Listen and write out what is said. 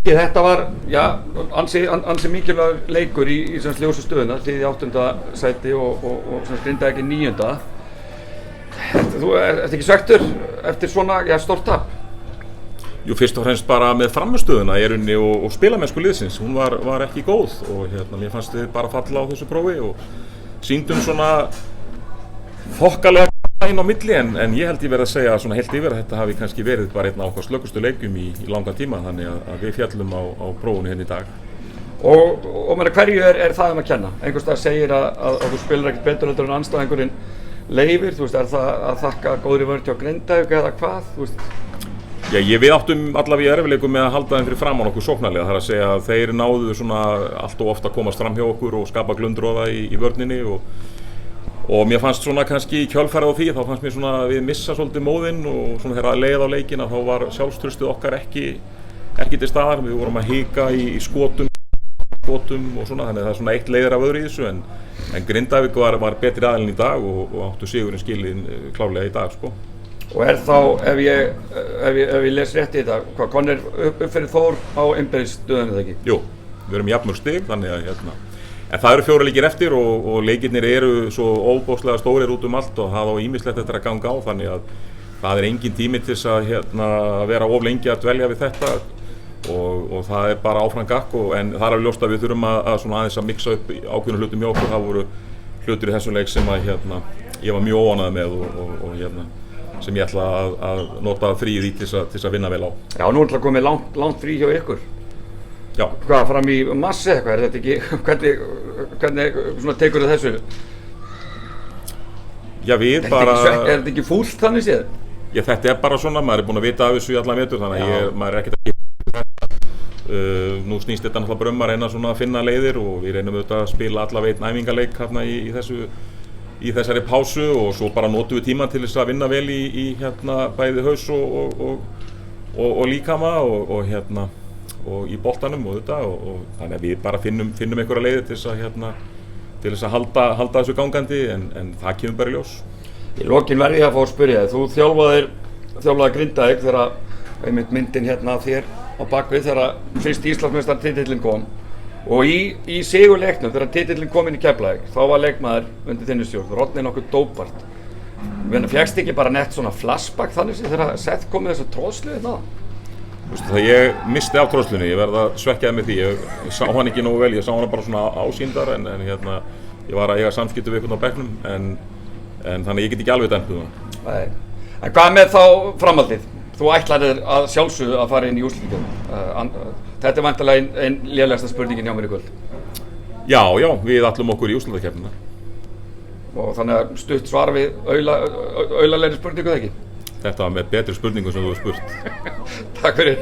Þetta var, ansi mikilvægur leikur í sem ljósu stöðuna, þið í 8. sæti og sem Grindavík í 9. Þú ert ekki svekktur eftir svona, stórt tap? Jú, fyrst og fremst bara með frammistöðuna í rauninni og spilamennsku liðsins, hún var ekki góð og mér fannst við bara falla á þessu prófi og sýndum svona þokkalega inn á milli en ég held ég verið að segja svona heilt yfir að þetta hafi kannski verið bara einn af okkar slökustu leikum í langan tíma þannig að við fjallum á prófunu hérna í dag. Og meina, hverju er það að kenna? Einhvers dag segir að þú spilar ekkert betur heldur en andstæðingurinn Leifir, þú veist, er það að þakka góðri vörn hjá Grindavík eða hvað, þú veist? Já, við áttum allavega í erfiðleikum með að halda þeim fyrir framan okkur sóknarlega, það er að segja að þeir náðu svona allt of ofta að komast fram hjá okkur og skapa glundroða í vörninni og mér fannst svona kannski í kjölfarið á því, þá fannst mér svona við missa svolítið móðinn og svona þegar að leið á leikinn að þá var sjálfstraustið okkar ekki til staðar, við vorum að hika í skotum og svona, þannig að það er svona eitt leiðir af öðru í þessu en Grindavík var betri aðilinn í dag og áttu sigurinn skilinn klárlega í dag, sko. Og er þá, ef ég les rétt í þetta, hvað konir upp fyrir Þór á innbyrðisstöðunni eða ekki? Jú, við erum jafnmörg stig, þannig að en það eru 4 leikir eftir og leikirnir eru svo óbóðslega stórir út um allt og það á ýmislegt eftir að ganga á þannig að það er engin tími til þess að vera of lengi að dvelja við þetta og það er bara áfram gakk en það er alveg ljóst að við þurfum að svona aðeins að mixa upp ákveðnum hlutum hjá okkur. Það voru hlutir í þessum leik sem að ég var mjög óánægður með og sem ég ætla að nota fríið í til þess að vinna vel á. Já, nú ætla að koma langt frí hjá ykkur. Já. Hvað, fram í massi eitthvað, er þetta ekki, hvernig svona tekur þið þessu? Já, við bara... Er þetta ekki fúlt þannig séð? Já, þetta er bara svona, maður er búinn að vita af þessu í allan vetur, þannig að maður er ekkert að nú snýst þetta náttúrulega bara að reyna svona að finna leiðir og við reynum auðvitað að spila allavega einn æfingaleik hérna í þessari pásu og svo bara notum við tímann til þess að vinna vel í bæði haus og líkama og í boltanum og þetta og þannig að við bara finnum einhverja leiðir til þess að halda þessu gangandi en það kemur bara í ljós. Í lokin verði ég að fá að spyrja þig, þú þjálfaði Grindavík þegar einmitt myndin hérna af þér á bakvið þegar fyrst Íslandsmeistar titillinn kom og í sigurleiknum þegar titillinn kom inn í Keflavík þá var leikmaður undir þinni stjórn, Rodney nokkuð Dóbart. Fékkst ekki bara nett svona flashback þannig þegar Seth kom með þessa tróðslu hérna? Það ég misti af tróðslunni, ég verð að svekkjaði með því, ég sá hann ekki nógu vel, ég sá hann bara svona ásýndar en ég var að eiga samskipti við einhvern á bekknum en þannig ég get ekki alveg dæmt um það. Nei. En hvað með þá framhaldið? Þú ætlaðir að sjálfsögðu að fara inn í úrslitakeppnina. Þetta er væntanlega ein lélegasta spurningin hjá mér í kvöld. Já, við ætlum okkur í úrslitakeppnina. Og þannig að stutt svar við aulalegri spurningu, eða ekki? Þetta var með betri spurningum sem þú hefur spurt. Takk fyrir.